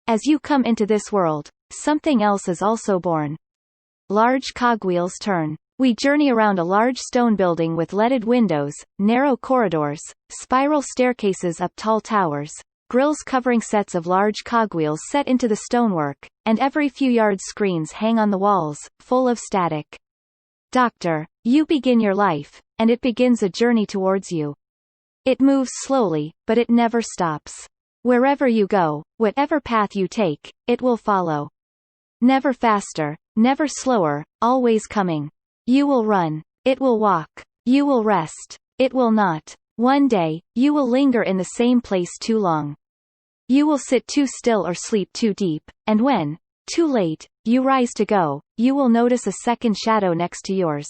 as you come into this world, something else is also born. Large cogwheels turn. We journey around a large stone building with leaded windows, narrow corridors, spiral staircases up tall towers, grills covering sets of large cogwheels set into the stonework, and every few yards screens hang on the walls, full of static. Doctor, you begin your life, and it begins a journey towards you. It moves slowly, but it never stops. Wherever you go, whatever path you take, it will follow. Never faster, never slower, always coming. You will run. It will walk. You will rest. It will not. One day, you will linger in the same place too long. You will sit too still or sleep too deep, and when, too late, you rise to go, you will notice a second shadow next to yours.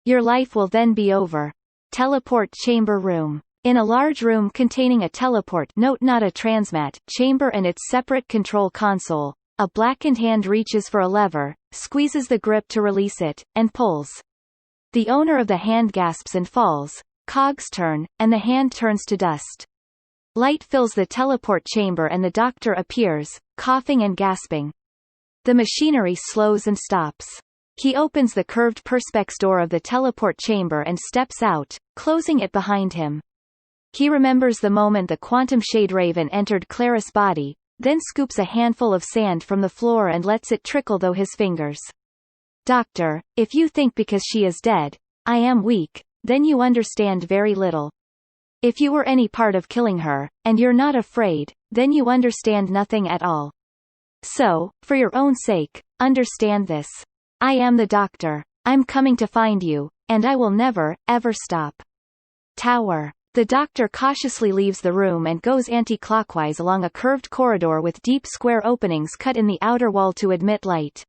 Your life will then be over. Teleport chamber room. In a large room containing a teleport, note not a transmat, chamber and its separate control console, a blackened hand reaches for a lever, squeezes the grip to release it, and pulls. The owner of the hand gasps and falls, cogs turn, and the hand turns to dust. Light fills the teleport chamber and the doctor appears, coughing and gasping. The machinery slows and stops. He opens the curved perspex door of the teleport chamber and steps out, closing it behind him. He remembers the moment the quantum shade raven entered Clara's body, then scoops a handful of sand from the floor and lets it trickle through his fingers. Doctor, if you think because she is dead, I am weak, then you understand very little. If you were any part of killing her, and you're not afraid, then you understand nothing at all. So, for your own sake, understand this. I am the doctor. I'm coming to find you, and I will never, ever stop. Tower. The doctor cautiously leaves the room and goes anti-clockwise along a curved corridor with deep square openings cut in the outer wall to admit light.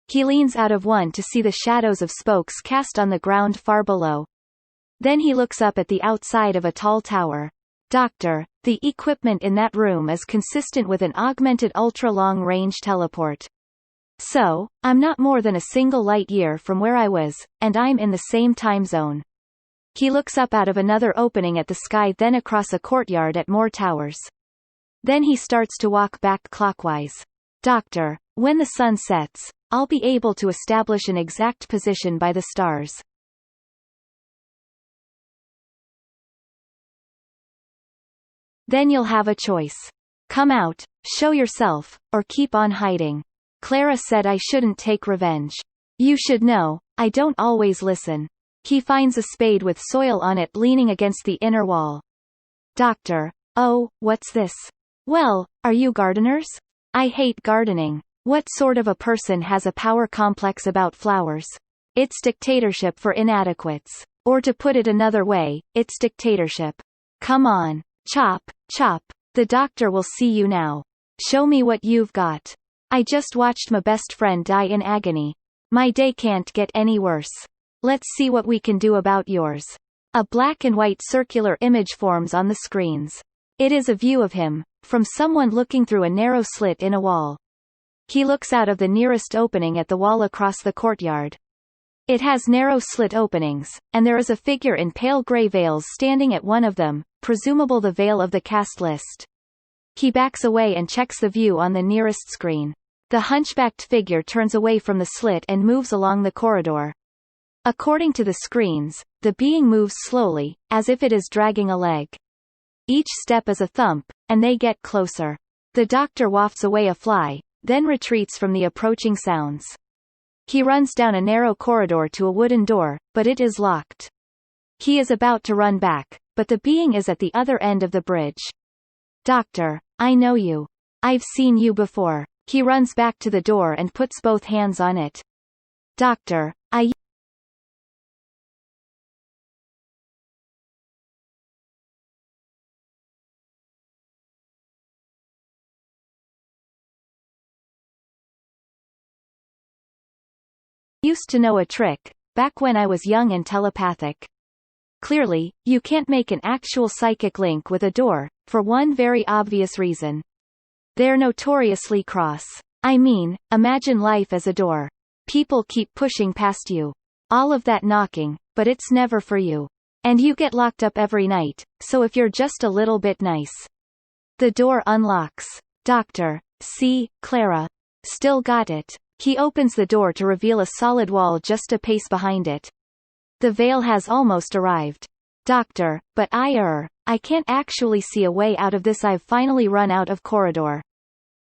He leans out of one to see the shadows of spokes cast on the ground far below. Then he looks up at the outside of a tall tower. Doctor, the equipment in that room is consistent with an augmented ultra-long-range teleport. So, I'm not more than a single light year from where I was, and I'm in the same time zone. He looks up out of another opening at the sky, then across a courtyard at more towers. Then he starts to walk back clockwise. Doctor, when the sun sets, I'll be able to establish an exact position by the stars. Then you'll have a choice. Come out, show yourself, or keep on hiding. Clara said I shouldn't take revenge. You should know, I don't always listen. He finds a spade with soil on it leaning against the inner wall. Doctor, oh, what's this? Well, are you gardeners? I hate gardening. What sort of a person has a power complex about flowers? It's dictatorship for inadequates. Or to put it another way, it's dictatorship. Come on. Chop, chop. The doctor will see you now. Show me what you've got. I just watched my best friend die in agony. My day can't get any worse. Let's see what we can do about yours. A black and white circular image forms on the screens. It is a view of him, from someone looking through a narrow slit in a wall. He looks out of the nearest opening at the wall across the courtyard. It has narrow slit openings, and there is a figure in pale grey veils standing at one of them, presumable the veil of the cast list. He backs away and checks the view on the nearest screen. The hunchbacked figure turns away from the slit and moves along the corridor. According to the screens, the being moves slowly, as if it is dragging a leg. Each step is a thump, and they get closer. The doctor wafts away a fly, then retreats from the approaching sounds. He runs down a narrow corridor to a wooden door, but it is locked. He is about to run back, but the being is at the other end of the bridge. Doctor, I know you. I've seen you before. He runs back to the door and puts both hands on it. Doctor, I used to know a trick, back when I was young and telepathic. Clearly, you can't make an actual psychic link with a door, for one very obvious reason. They're notoriously cross. I mean, imagine life as a door. People keep pushing past you. All of that knocking, but it's never for you. And you get locked up every night, so if you're just a little bit nice. The door unlocks. Doctor, see, Clara. Still got it. He opens the door to reveal a solid wall just a pace behind it. The veil has almost arrived. Doctor, but I can't actually see a way out of this. I've finally run out of corridor.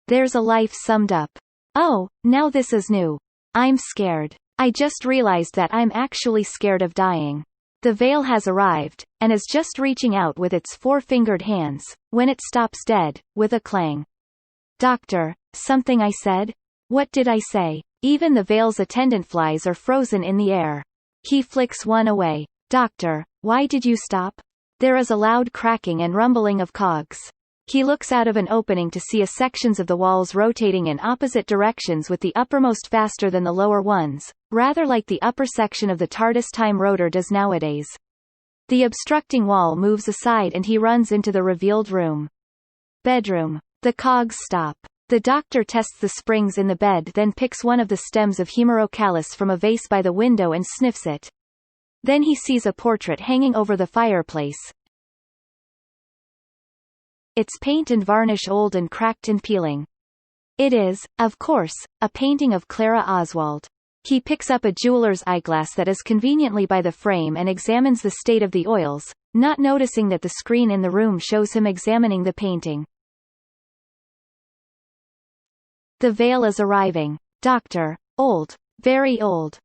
There's a life summed up. Oh, now this is new. I'm scared. I just realized that I'm actually scared of dying. The veil has arrived, and is just reaching out with its four-fingered hands, when it stops dead, with a clang. Doctor, something I said? What did I say? Even the veil's attendant flies are frozen in the air. He flicks one away. Doctor, why did you stop? There is a loud cracking and rumbling of cogs. He looks out of an opening to see a sections of the walls rotating in opposite directions, with the uppermost faster than the lower ones, rather like the upper section of the TARDIS time rotor does nowadays. The obstructing wall moves aside and he runs into the revealed room. Bedroom. The cogs stop. The doctor tests the springs in the bed, then picks one of the stems of hemerocallis from a vase by the window and sniffs it. Then he sees a portrait hanging over the fireplace. Its paint and varnish old and cracked and peeling. It is, of course, a painting of Clara Oswald. He picks up a jeweler's eyeglass that is conveniently by the frame and examines the state of the oils, not noticing that the screen in the room shows him examining the painting. The veil is arriving. Doctor, old, very old.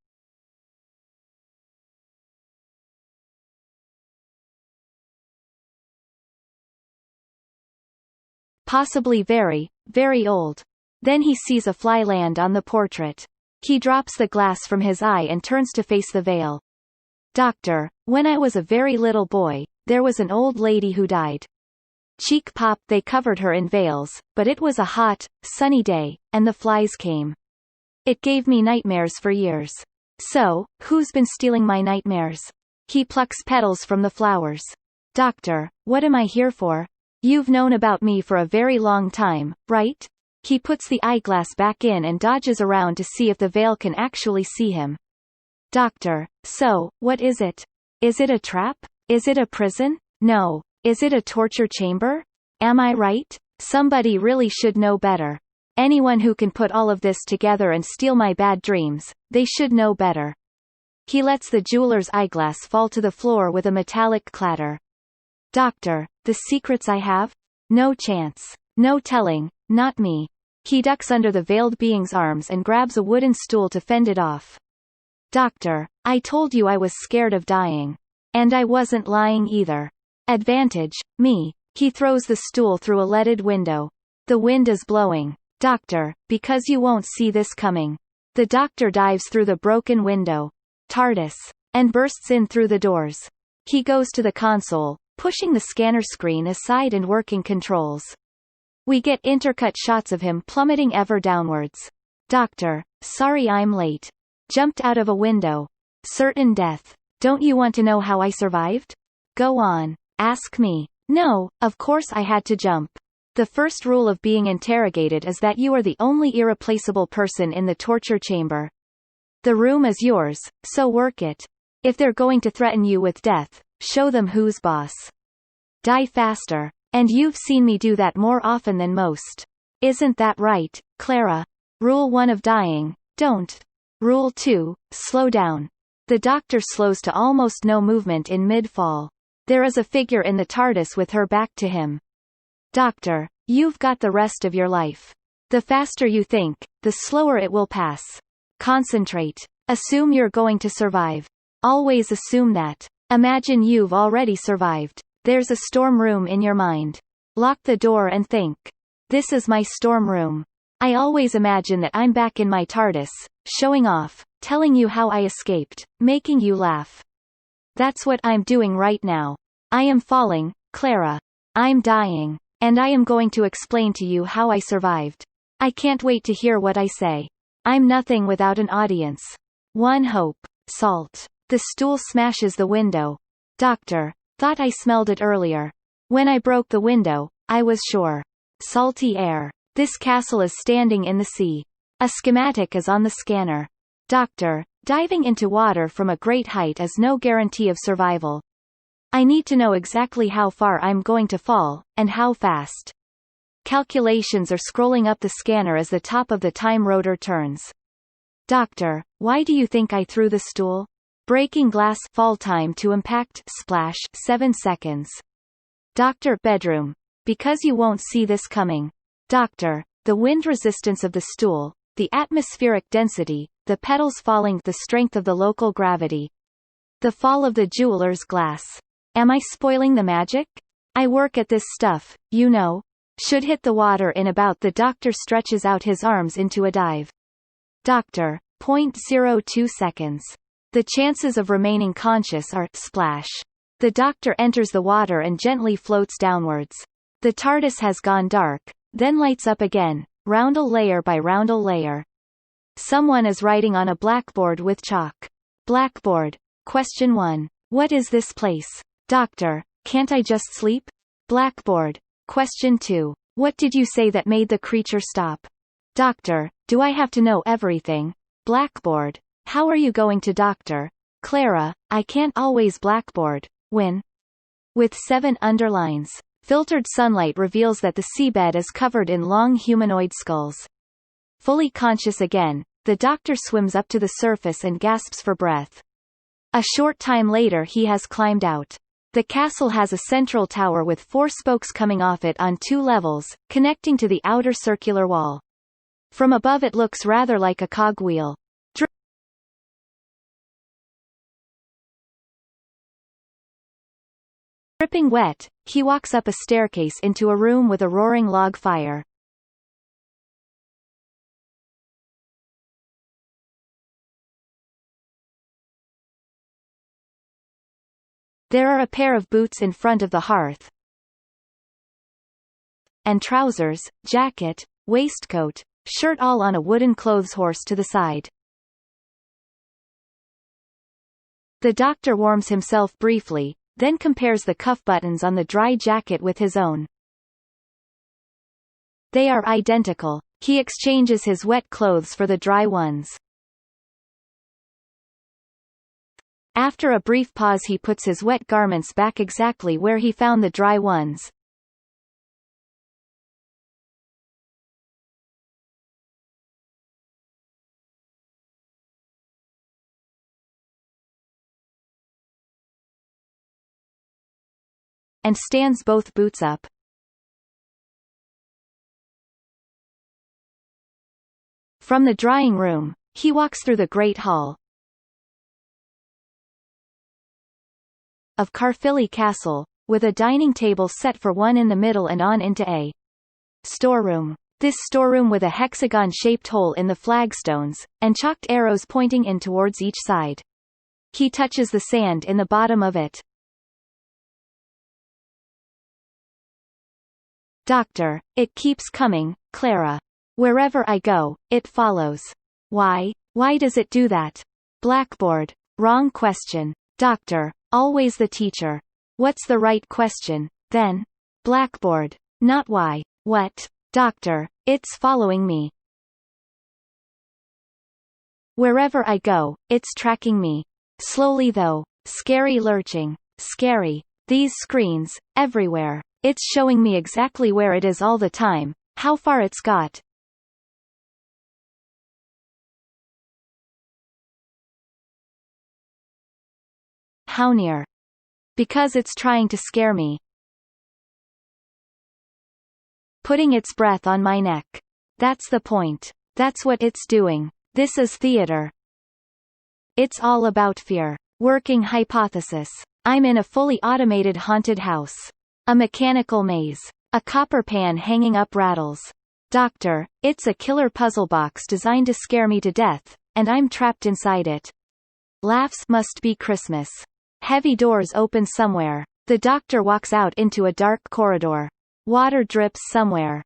Possibly very, very old. Then he sees a fly land on the portrait. He drops the glass from his eye and turns to face the veil. Doctor, when I was a very little boy, there was an old lady who died. Cheek pop, they covered her in veils, but it was a hot, sunny day, and the flies came. It gave me nightmares for years. So, who's been stealing my nightmares? He plucks petals from the flowers. Doctor, what am I here for? You've known about me for a very long time, right? He puts the eyeglass back in and dodges around to see if the veil can actually see him. Doctor, so, what is it? Is it a trap? Is it a prison? No. Is it a torture chamber? Am I right? Somebody really should know better. Anyone who can put all of this together and steal my bad dreams, they should know better. He lets the jeweler's eyeglass fall to the floor with a metallic clatter. Doctor, the secrets I have? No chance. No telling, not me. He ducks under the veiled being's arms and grabs a wooden stool to fend it off. Doctor, I told you I was scared of dying. And I wasn't lying either. Advantage, me. He throws the stool through a leaded window. The wind is blowing. Doctor, because you won't see this coming. The doctor dives through the broken window. TARDIS. And bursts in through the doors. He goes to the console, pushing the scanner screen aside and working controls. We get intercut shots of him plummeting ever downwards. Doctor, sorry I'm late. Jumped out of a window. Certain death. Don't you want to know how I survived? Go on. Ask me. No, of course I had to jump. The first rule of being interrogated is that you are the only irreplaceable person in the torture chamber. The room is yours, so work it. If they're going to threaten you with death, show them who's boss. Die faster. And you've seen me do that more often than most. Isn't that right, Clara? Rule 1 of dying, don't. Rule 2, slow down. The doctor slows to almost no movement in mid-fall. There is a figure in the TARDIS with her back to him. Doctor, you've got the rest of your life. The faster you think, the slower it will pass. Concentrate. Assume you're going to survive. Always assume that. Imagine you've already survived. There's a storm room in your mind. Lock the door and think. This is my storm room. I always imagine that I'm back in my TARDIS, showing off, telling you how I escaped, making you laugh. That's what I'm doing right now. I am falling, Clara. I'm dying. And I am going to explain to you how I survived. I can't wait to hear what I say. I'm nothing without an audience. One hope. Salt. The stool smashes the window. Doctor, thought I smelled it earlier. When I broke the window, I was sure. Salty air. This castle is standing in the sea. A schematic is on the scanner. Doctor, diving into water from a great height is no guarantee of survival. I need to know exactly how far I'm going to fall, and how fast. Calculations are scrolling up the scanner as the top of the time rotor turns. Doctor, why do you think I threw the stool? Breaking glass, fall time to impact, splash, 7 seconds. Doctor, bedroom. Because you won't see this coming. Doctor, the wind resistance of the stool, the atmospheric density, the petals falling, the strength of the local gravity. The fall of the jeweler's glass. Am I spoiling the magic? I work at this stuff, you know. Should hit the water in about. The doctor stretches out his arms into a dive. Doctor, 0.02 seconds. The chances of remaining conscious are, splash. The doctor enters the water and gently floats downwards. The TARDIS has gone dark, then lights up again, roundel layer by roundel layer. Someone is writing on a blackboard with chalk. Blackboard. Question 1. What is this place? Doctor, can't I just sleep? Blackboard. Question 2. What did you say that made the creature stop? Doctor, do I have to know everything? Blackboard. How are you going to doctor? Clara, I can't always. Blackboard. When? With 7 underlines. Filtered sunlight reveals that the seabed is covered in long humanoid skulls. Fully conscious again, the doctor swims up to the surface and gasps for breath. A short time later he has climbed out. The castle has a central tower with 4 spokes coming off it on 2 levels, connecting to the outer circular wall. From above it looks rather like a cogwheel. Dripping wet, he walks up a staircase into a room with a roaring log fire. There are a pair of boots in front of the hearth, and trousers, jacket, waistcoat, shirt all on a wooden clothes horse to the side. The doctor warms himself briefly, then compares the cuff buttons on the dry jacket with his own. They are identical. He exchanges his wet clothes for the dry ones. After a brief pause he puts his wet garments back exactly where he found the dry ones. And stands both boots up. From the drying room, he walks through the great hall of Caerphilly Castle, with a dining table set for one in the middle and on into a storeroom. This storeroom with a hexagon-shaped hole in the flagstones, and chalked arrows pointing in towards each side. He touches the sand in the bottom of it. Doctor, it keeps coming, Clara. Wherever I go, it follows. Why? Why does it do that? Blackboard. Wrong question. Doctor, always the teacher. What's the right question, then? Blackboard. Not why. What? Doctor, it's following me. Wherever I go, it's tracking me. Slowly though. Scary lurching. Scary. These screens, everywhere. It's showing me exactly where it is all the time, how far it's got. How near? Because it's trying to scare me. Putting its breath on my neck. That's the point. That's what it's doing. This is theater. It's all about fear. Working hypothesis. I'm in a fully automated haunted house. A mechanical maze. A copper pan hanging up rattles. Doctor, it's a killer puzzle box designed to scare me to death, and I'm trapped inside it. Laughs. Must be Christmas. Heavy doors open somewhere. The doctor walks out into a dark corridor. Water drips somewhere.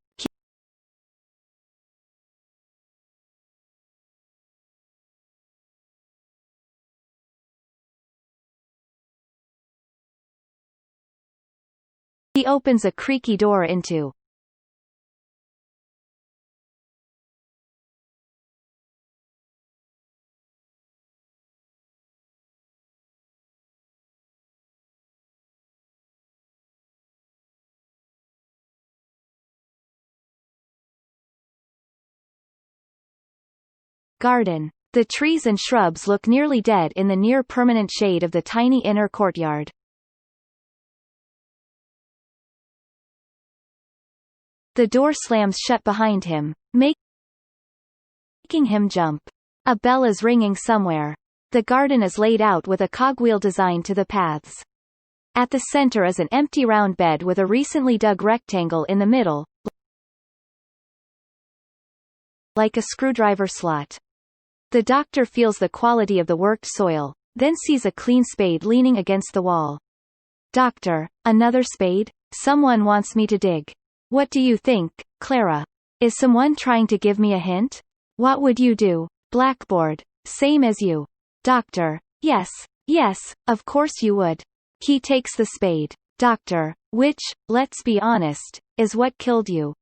He opens a creaky door into Garden. The trees and shrubs look nearly dead in the near-permanent shade of the tiny inner courtyard. The door slams shut behind him, making him jump. A bell is ringing somewhere. The garden is laid out with a cogwheel design to the paths. At the center is an empty round bed with a recently dug rectangle in the middle, like a screwdriver slot. The doctor feels the quality of the worked soil, then sees a clean spade leaning against the wall. Doctor, another spade? Someone wants me to dig. What do you think, Clara? Is someone trying to give me a hint? What would you do? Blackboard. Same as you. Doctor, yes, of course you would. He takes the spade. Doctor, which, let's be honest, is what killed you.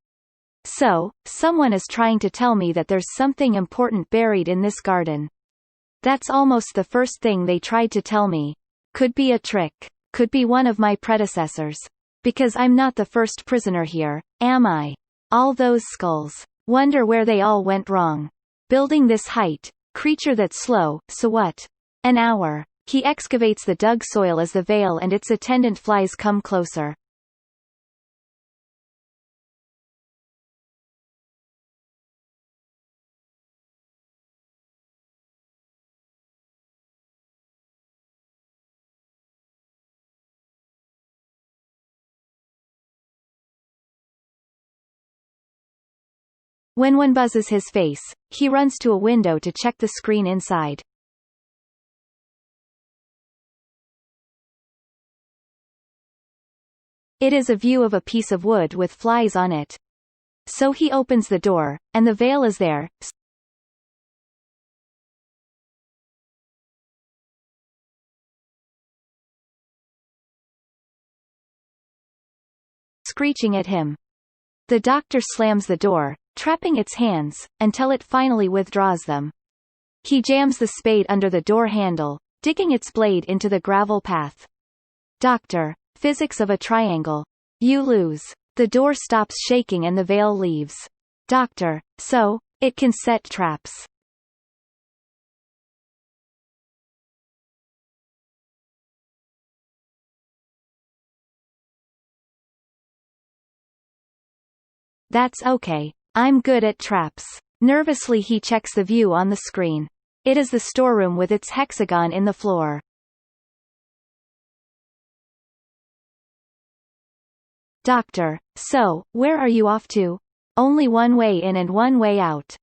So, someone is trying to tell me that there's something important buried in this garden. That's almost the first thing they tried to tell me. Could be a trick. Could be one of my predecessors. Because I'm not the first prisoner here, am I? All those skulls. Wonder where they all went wrong. Building this height. Creature that's slow, so what? An hour. He excavates the dug soil as the veil and its attendant flies come closer. When one buzzes his face, he runs to a window to check the screen inside. It is a view of a piece of wood with flies on it. So he opens the door, and the veil is there, screeching at him. The doctor slams the door, trapping its hands, until it finally withdraws them. He jams the spade under the door handle, digging its blade into the gravel path. Doctor, physics of a triangle. You lose. The door stops shaking and the veil leaves. Doctor, so, it can set traps. That's okay. I'm good at traps. Nervously he checks the view on the screen. It is the storeroom with its hexagon in the floor. Doctor, so, where are you off to? Only one way in and one way out.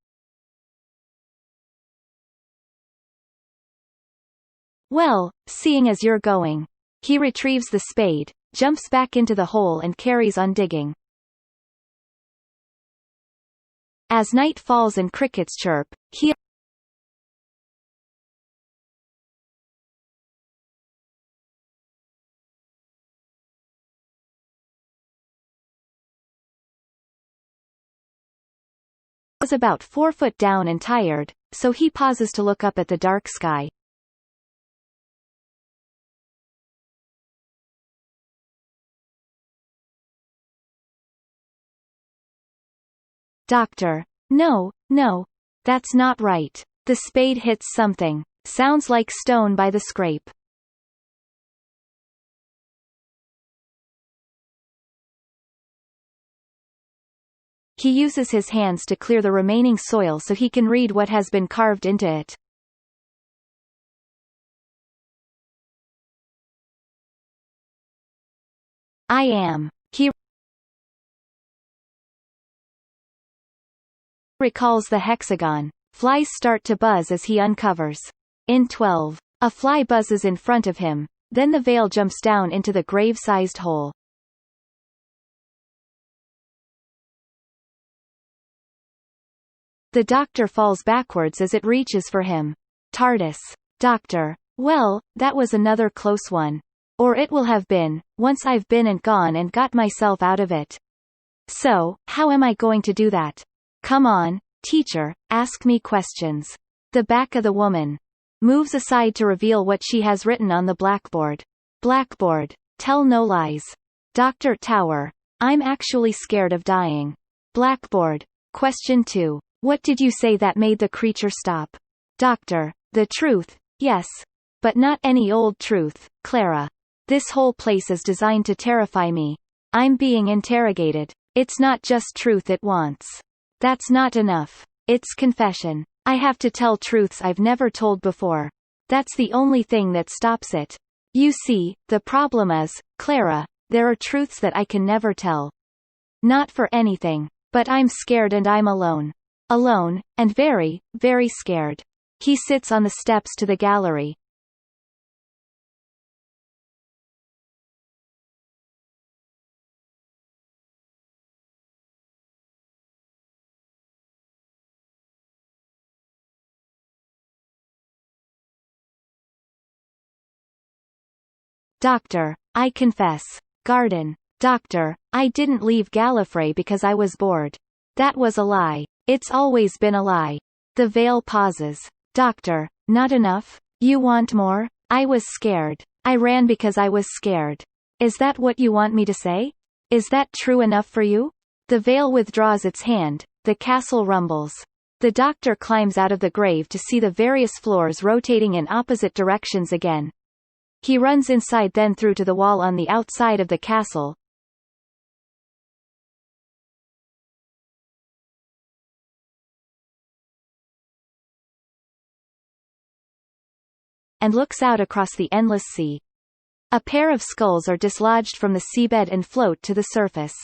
Well, seeing as you're going. He retrieves the spade, jumps back into the hole and carries on digging. As night falls and crickets chirp, he is about 4 foot down and tired, so he pauses to look up at the dark sky. Doctor, no, that's not right. The spade hits something. Sounds like stone by the scrape. He uses his hands to clear the remaining soil so he can read what has been carved into it. I am. He recalls the hexagon. Flies start to buzz as he uncovers. In 12. A fly buzzes in front of him, then the veil jumps down into the grave-sized hole. The doctor falls backwards as it reaches for him. TARDIS. Doctor. Well, that was another close one. Or it will have been, once I've been and gone and got myself out of it. So, how am I going to do that? Come on, teacher, ask me questions. The back of the woman moves aside to reveal what she has written on the blackboard. Blackboard. Tell no lies. Dr. Tower. I'm actually scared of dying. Blackboard. Question 2. What did you say that made the creature stop? Doctor: The truth, yes. But not any old truth, Clara. This whole place is designed to terrify me. I'm being interrogated. It's not just truth it wants. That's not enough. It's confession. I have to tell truths I've never told before. That's the only thing that stops it. You see, the problem is, Clara, there are truths that I can never tell. Not for anything. But I'm scared and I'm alone. Alone, and very, very scared. He sits on the steps to the gallery. Doctor: I confess. Garden. Doctor: I didn't leave Gallifrey because I was bored. That was a lie. It's always been a lie. The veil pauses. Doctor: Not enough? You want more? I was scared. I ran because I was scared. Is that what you want me to say? Is that true enough for you? The veil withdraws its hand. The castle rumbles. The doctor climbs out of the grave to see the various floors rotating in opposite directions again. He runs inside, then through to the wall on the outside of the castle. And looks out across the endless sea. A pair of skulls are dislodged from the seabed and float to the surface.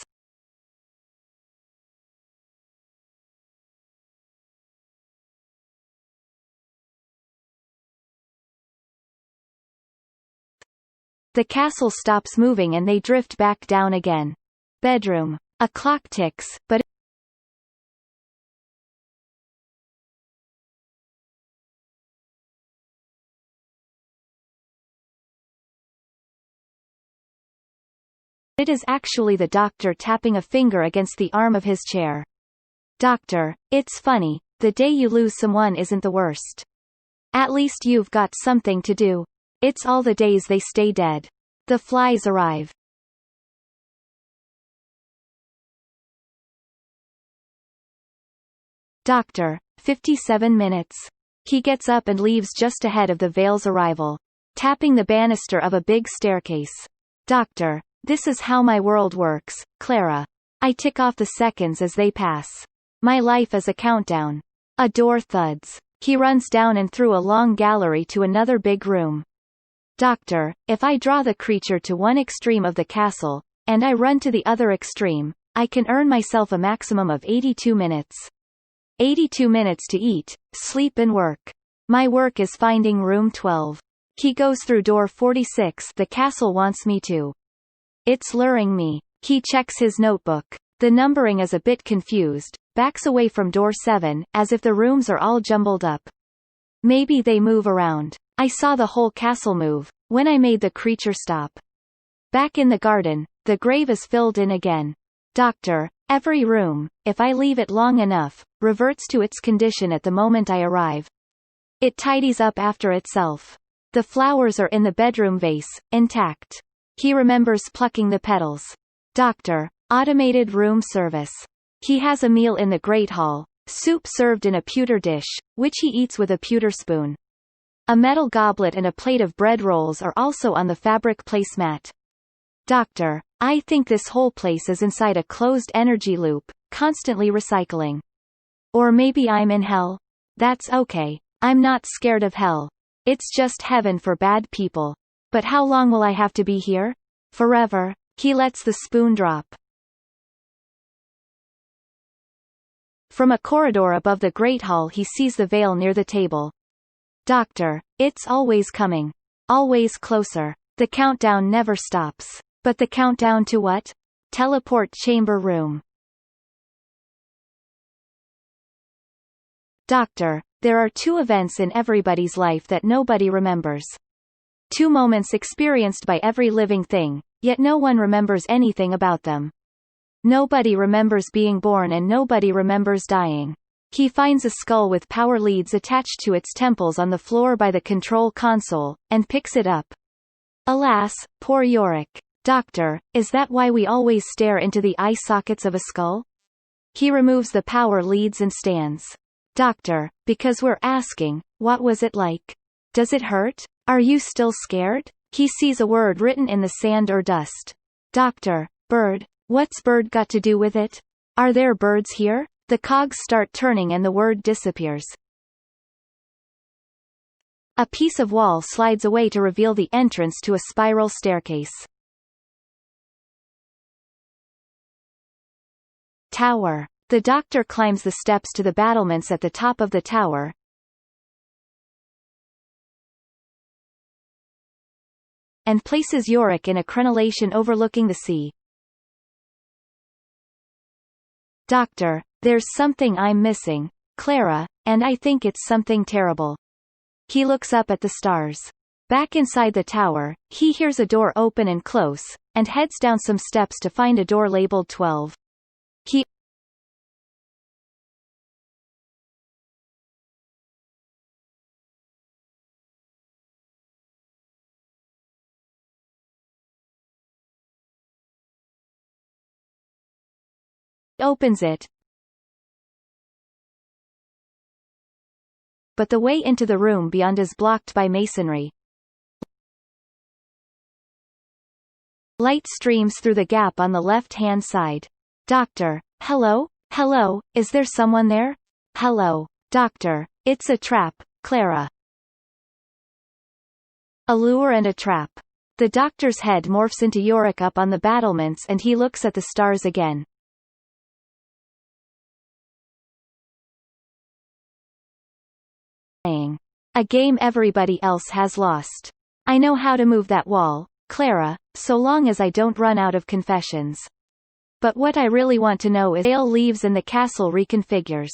The castle stops moving and they drift back down again. Bedroom. A clock ticks, but it is actually the doctor tapping a finger against the arm of his chair. Doctor: It's funny, the day you lose someone isn't the worst. At least you've got something to do. It's all the days they stay dead. The flies arrive. Doctor: 57 minutes. He gets up and leaves just ahead of the veil's arrival. Tapping the banister of a big staircase. Doctor: This is how my world works, Clara. I tick off the seconds as they pass. My life is a countdown. A door thuds. He runs down and through a long gallery to another big room. Doctor: If I draw the creature to one extreme of the castle, and I run to the other extreme, I can earn myself a maximum of 82 minutes. 82 minutes to eat, sleep and work. My work is finding room 12. He goes through door 46. The castle wants me to. It's luring me. He checks his notebook. The numbering is a bit confused, backs away from door 7, as if the rooms are all jumbled up. Maybe they move around. I saw the whole castle move, when I made the creature stop. Back in the garden, the grave is filled in again. Doctor: Every room, if I leave it long enough, reverts to its condition at the moment I arrive. It tidies up after itself. The flowers are in the bedroom vase, intact. He remembers plucking the petals. Doctor: Automated room service. He has a meal in the Great Hall, soup served in a pewter dish, which he eats with a pewter spoon. A metal goblet and a plate of bread rolls are also on the fabric placemat. Doctor: I think this whole place is inside a closed energy loop, constantly recycling. Or maybe I'm in hell? That's okay. I'm not scared of hell. It's just heaven for bad people. But how long will I have to be here? Forever. He lets the spoon drop. From a corridor above the Great Hall he sees the veil near the table. Doctor: It's always coming. Always closer. The countdown never stops. But the countdown to what? Teleport chamber room. Doctor: There are two events in everybody's life that nobody remembers. Two moments experienced by every living thing, yet no one remembers anything about them. Nobody remembers being born and nobody remembers dying. He finds a skull with power leads attached to its temples on the floor by the control console, and picks it up. Alas, poor Yorick. Doctor: Is that why we always stare into the eye sockets of a skull? He removes the power leads and stands. Doctor, because we're asking, what was it like? Does it hurt? Are you still scared? He sees a word written in the sand or dust. Doctor, bird. What's bird got to do with it? Are there birds here? The cogs start turning and the word disappears. A piece of wall slides away to reveal the entrance to a spiral staircase. Tower. The Doctor climbs the steps to the battlements at the top of the tower, and places Yorick in a crenellation overlooking the sea. Doctor, there's something I'm missing, Clara, and I think it's something terrible. He looks up at the stars. Back inside the tower, he hears a door open and close, and heads down some steps to find a door labeled 12. He opens it, but the way into the room beyond is blocked by masonry. Light streams through the gap on the left-hand side. Doctor, hello? Hello, is there someone there? Hello. Doctor, it's a trap, Clara. A lure and a trap. The Doctor's head morphs into Yorick up on the battlements and he looks at the stars again. A game everybody else has lost. I know how to move that wall, Clara, so long as I don't run out of confessions. But what I really want to know is Dale leaves and the castle reconfigures.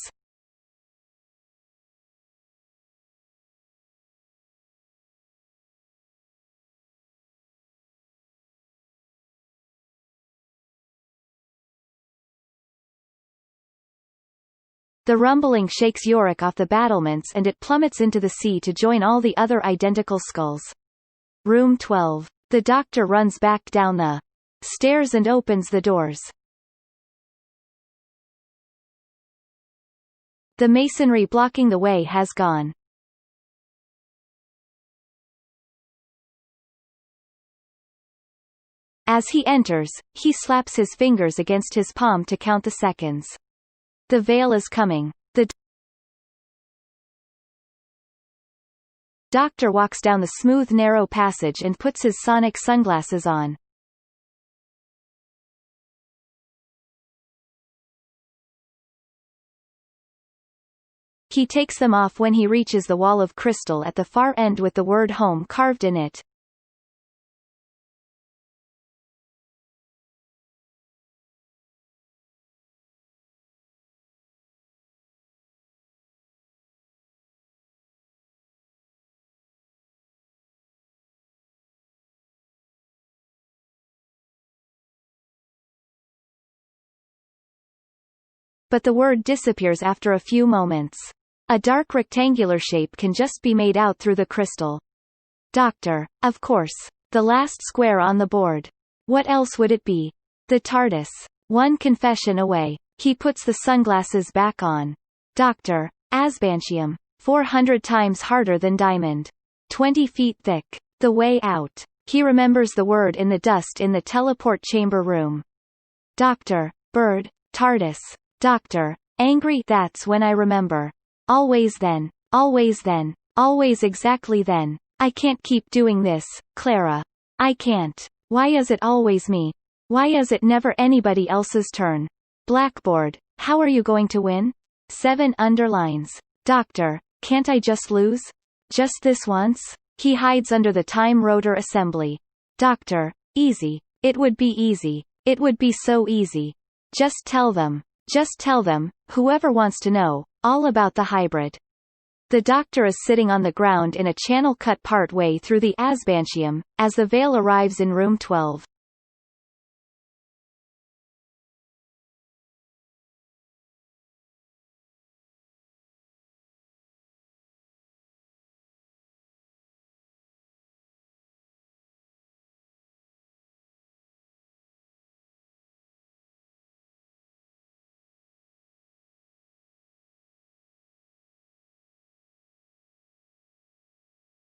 The rumbling shakes Yorick off the battlements and it plummets into the sea to join all the other identical skulls. Room 12. The Doctor runs back down the stairs and opens the doors. The masonry blocking the way has gone. As he enters, he slaps his fingers against his palm to count the seconds. The veil is coming. The Doctor walks down the smooth narrow passage and puts his sonic sunglasses on. He takes them off when he reaches the wall of crystal at the far end with the word home carved in it. But the word disappears after a few moments. A dark rectangular shape can just be made out through the crystal. Doctor, of course. The last square on the board. What else would it be? The TARDIS. One confession away. He puts the sunglasses back on. Doctor, asbantium. 400 times harder than diamond. 20 feet thick. The way out. He remembers the word in the dust in the teleport chamber room. Doctor, bird, TARDIS. Doctor, angry. That's when I remember. Always then. Always then. Always exactly then. I can't keep doing this, Clara. I can't. Why is it always me? Why is it never anybody else's turn? Blackboard, how are you going to win? 7 underlines. Doctor, can't I just lose? Just this once? He hides under the time rotor assembly. Doctor, easy. It would be easy. It would be so easy. Just tell them. Just tell them, whoever wants to know, all about the hybrid. The Doctor is sitting on the ground in a channel cut part way through the asbantium, as the veil arrives in room 12.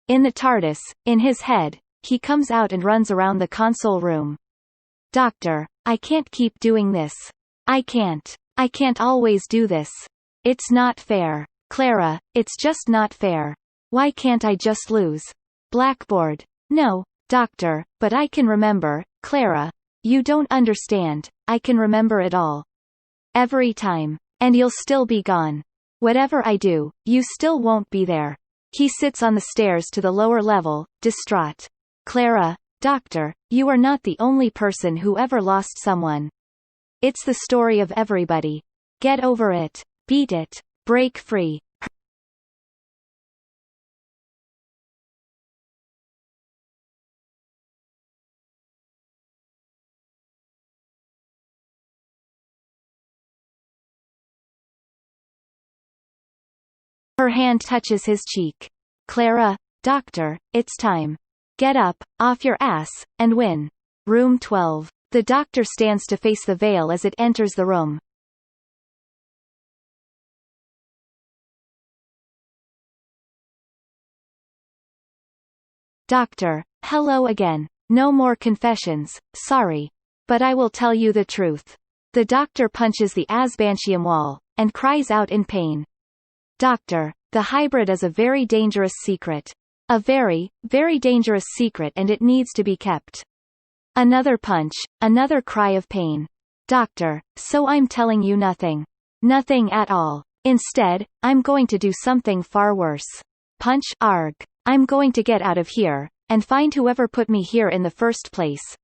In the TARDIS, in his head, he comes out and runs around the console room. Doctor, I can't keep doing this. I can't always do this. It's not fair. Clara, it's just not fair. Why can't I just lose? Blackboard. No, doctor, but I can remember, Clara. You don't understand, I can remember it all. Every time. And you'll still be gone. Whatever I do, you still won't be there. He sits on the stairs to the lower level, distraught. Clara, doctor, you are not the only person who ever lost someone. It's the story of everybody. Get over it. Beat it. Break free. Her hand touches his cheek. Clara, doctor, it's time. Get up, off your ass, and win. Room 12. The doctor stands to face the veil as it enters the room. Doctor, hello again. No more confessions, sorry. But I will tell you the truth. The doctor punches the asbantium wall, and cries out in pain. Doctor, the hybrid is a very dangerous secret. A very, very dangerous secret, and it needs to be kept. Another punch, another cry of pain. Doctor, so I'm telling you nothing. Nothing at all. Instead, I'm going to do something far worse. Punch, arg. I'm going to get out of here, and find whoever put me here in the first place.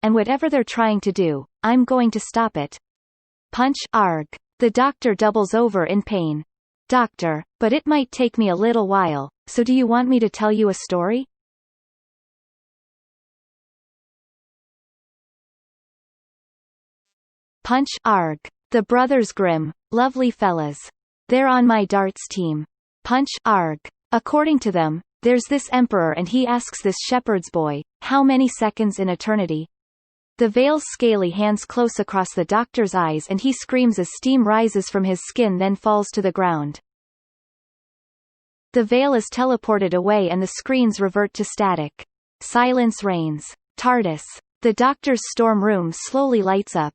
And whatever they're trying to do, I'm going to stop it. Punch, arg. The doctor doubles over in pain. Doctor, but it might take me a little while, so do you want me to tell you a story? Punch, arg. The brothers Grimm, lovely fellas. They're on my darts team. Punch, arg. According to them, there's this emperor and he asks this shepherd's boy, how many seconds in eternity? The veil's scaly hands close across the doctor's eyes and he screams as steam rises from his skin then falls to the ground. The veil is teleported away and the screens revert to static. Silence reigns. TARDIS. The doctor's storm room slowly lights up.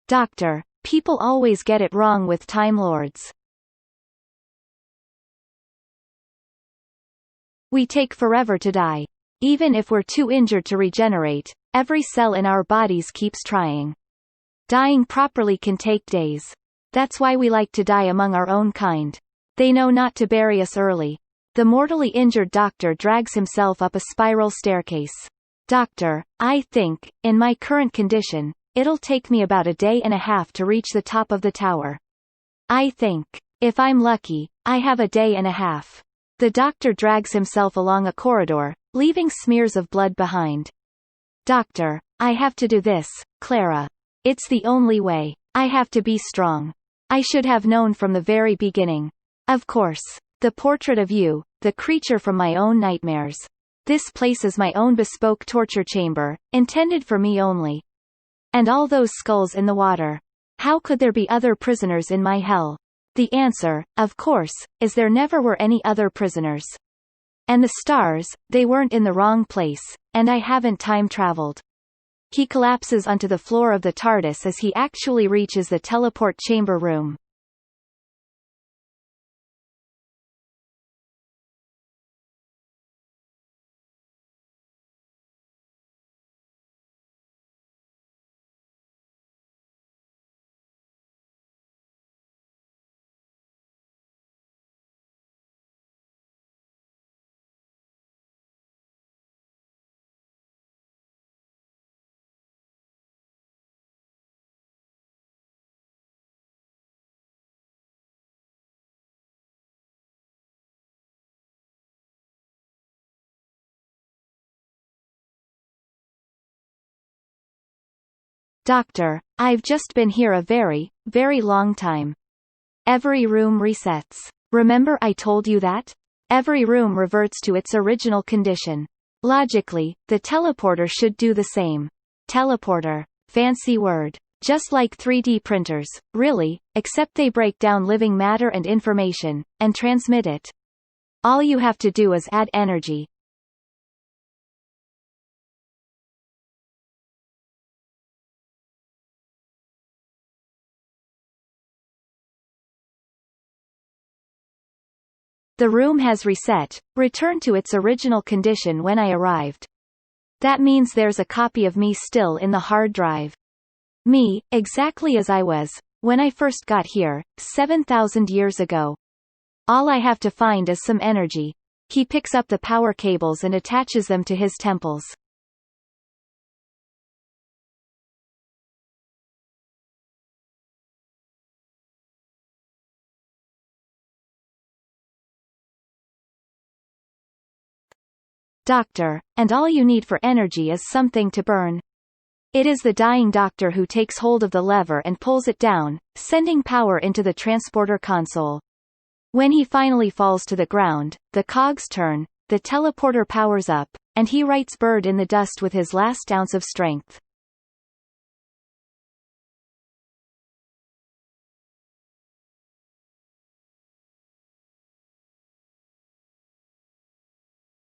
Doctor, people always get it wrong with Time Lords. We take forever to die. Even if we're too injured to regenerate, every cell in our bodies keeps trying. Dying properly can take days. That's why we like to die among our own kind. They know not to bury us early. The mortally injured doctor drags himself up a spiral staircase. Doctor, I think, in my current condition, it'll take me about a day and a half to reach the top of the tower. I think, if I'm lucky, I have a day and a half. The doctor drags himself along a corridor, leaving smears of blood behind. Doctor, I have to do this, Clara. It's the only way. I have to be strong. I should have known from the very beginning. Of course. The portrait of you, the creature from my own nightmares. This place is my own bespoke torture chamber, intended for me only. And all those skulls in the water. How could there be other prisoners in my hell? The answer, of course, is there never were any other prisoners. And the stars, they weren't in the wrong place, and I haven't time traveled. He collapses onto the floor of the TARDIS as he actually reaches the teleport chamber room. Doctor, I've just been here a very, very long time. Every room resets. Remember I told you that? Every room reverts to its original condition. Logically, the teleporter should do the same. Teleporter. Fancy word. Just like 3D printers, really, except they break down living matter and information, and transmit it. All you have to do is add energy. The room has reset, returned to its original condition when I arrived. That means there's a copy of me still in the hard drive. Me, exactly as I was, when I first got here, 7,000 years ago. All I have to find is some energy. He picks up the power cables and attaches them to his temples. Doctor, and all you need for energy is something to burn. It is the dying doctor who takes hold of the lever and pulls it down, sending power into the transporter console. When he finally falls to the ground, the cogs turn, the teleporter powers up, and he writes "bird" in the dust with his last ounce of strength.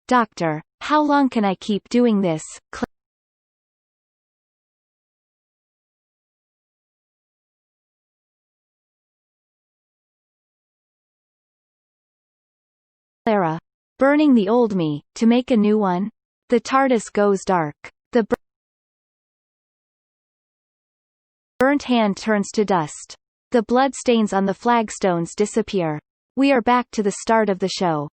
Doctor, how long can I keep doing this? Clara. Burning the old me, to make a new one? The TARDIS goes dark. The burnt hand turns to dust. The blood stains on the flagstones disappear. We are back to the start of the show.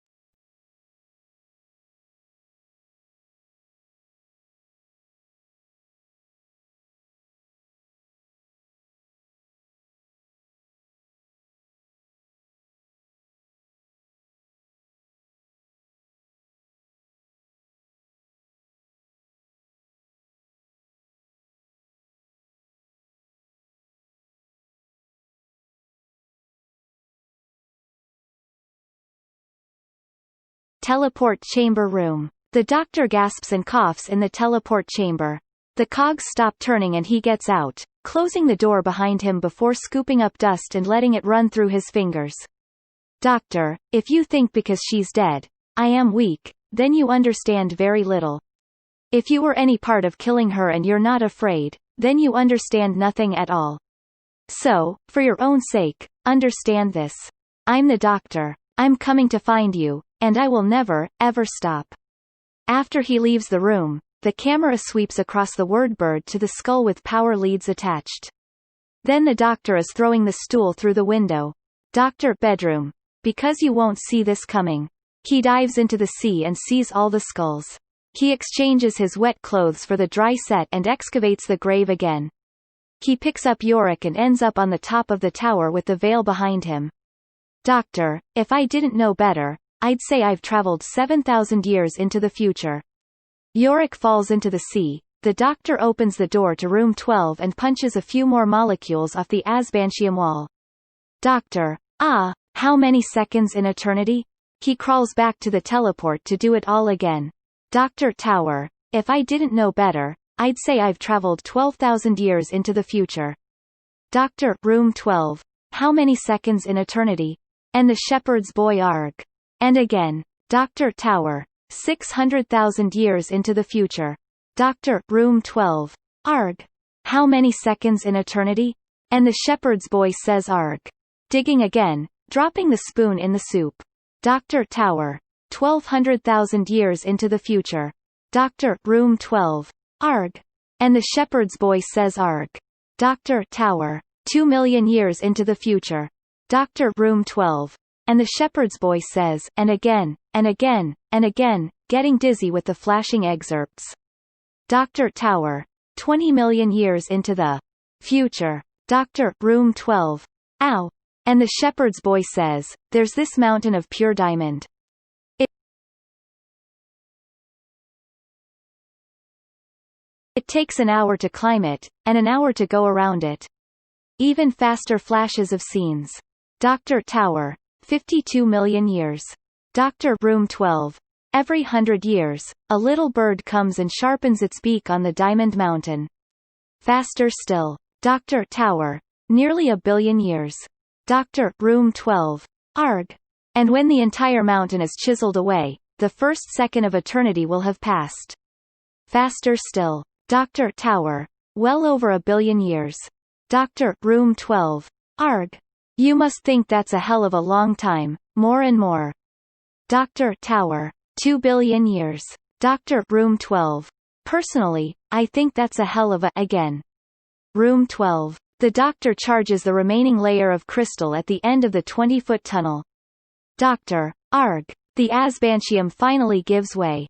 Teleport chamber room. The doctor gasps and coughs in the teleport chamber. The cogs stop turning and he gets out, closing the door behind him before scooping up dust and letting it run through his fingers. Doctor, if you think because she's dead, I am weak, then you understand very little. If you were any part of killing her and you're not afraid, then you understand nothing at all. So, for your own sake, understand this. I'm the doctor. I'm coming to find you, and I will never, ever stop. After he leaves the room, the camera sweeps across the word "bird" to the skull with power leads attached. Then the doctor is throwing the stool through the window. Doctor, bedroom. Because you won't see this coming. He dives into the sea and sees all the skulls. He exchanges his wet clothes for the dry set and excavates the grave again. He picks up Yorick and ends up on the top of the tower with the veil behind him. Doctor, if I didn't know better, I'd say I've traveled 7,000 years into the future. Yorick falls into the sea. The doctor opens the door to room 12 and punches a few more molecules off the Asbantium wall. Doctor, how many seconds in eternity? He crawls back to the teleport to do it all again. Dr. Tower, if I didn't know better, I'd say I've traveled 12,000 years into the future. Doctor, room 12. How many seconds in eternity? And the shepherd's boy arg. And again. Dr. Tower. 600,000 years into the future. Doctor, room 12. Arg. How many seconds in eternity? And the shepherd's boy says arg. Digging again, dropping the spoon in the soup. Dr. Tower. 1,200,000 years into the future. Doctor, room 12. Arg. And the shepherd's boy says arg. Dr. Tower. 2,000,000 years into the future. Doctor, room 12. And the shepherd's boy says, and again, and again, and again, getting dizzy with the flashing excerpts. Dr. Tower. 20,000,000 years into the future. Doctor, room 12. Ow. And the shepherd's boy says, there's this mountain of pure diamond. It takes an hour to climb it, and an hour to go around it. Even faster flashes of scenes. Dr. Tower. 52 million years. Dr. Room 12. Every 100 years, a little bird comes and sharpens its beak on the Diamond Mountain. Faster still. Dr. Tower. Nearly a billion years. Dr. Room 12. Arg. And when the entire mountain is chiseled away, the first second of eternity will have passed. Faster still. Dr. Tower. Well over a billion years. Dr. Room 12. Arg. You must think that's a hell of a long time, more and more. Dr. Tower. 2 billion years. Dr. Room 12. Personally, I think that's a hell of a again. Room 12. The doctor charges the remaining layer of crystal at the end of the 20-foot tunnel. Dr. Arg. The asbantium finally gives way.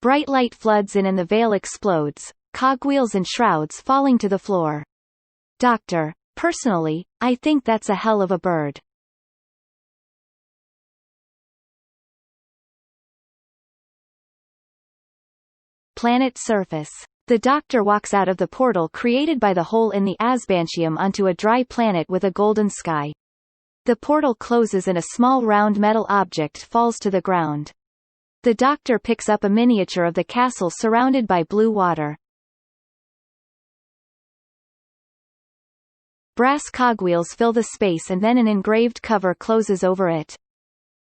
Bright light floods in and the veil explodes, cogwheels and shrouds falling to the floor. Doctor. Personally, I think that's a hell of a bird. Planet surface. The doctor walks out of the portal created by the hole in the asbantium onto a dry planet with a golden sky. The portal closes and a small round metal object falls to the ground. The doctor picks up a miniature of the castle surrounded by blue water. Brass cogwheels fill the space and then an engraved cover closes over it.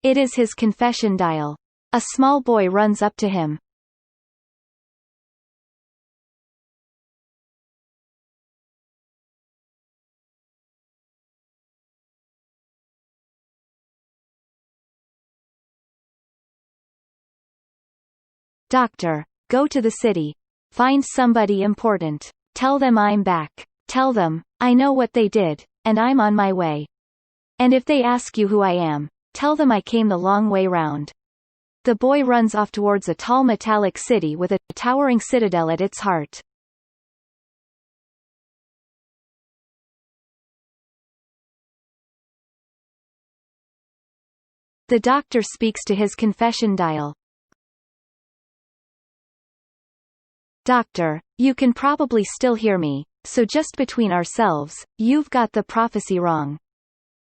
It is his confession dial. A small boy runs up to him. Doctor. Go to the city. Find somebody important. Tell them I'm back. Tell them, I know what they did, and I'm on my way. And if they ask you who I am, tell them I came the long way round. The boy runs off towards a tall metallic city with a towering citadel at its heart. The doctor speaks to his confession dial. Doctor, you can probably still hear me, so just between ourselves, you've got the prophecy wrong.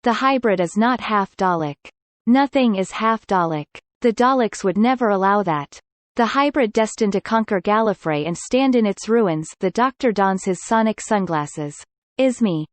The hybrid is not half Dalek. Nothing is half Dalek. The Daleks would never allow that. The hybrid destined to conquer Gallifrey and stand in its ruins. The doctor dons his sonic sunglasses. Is me.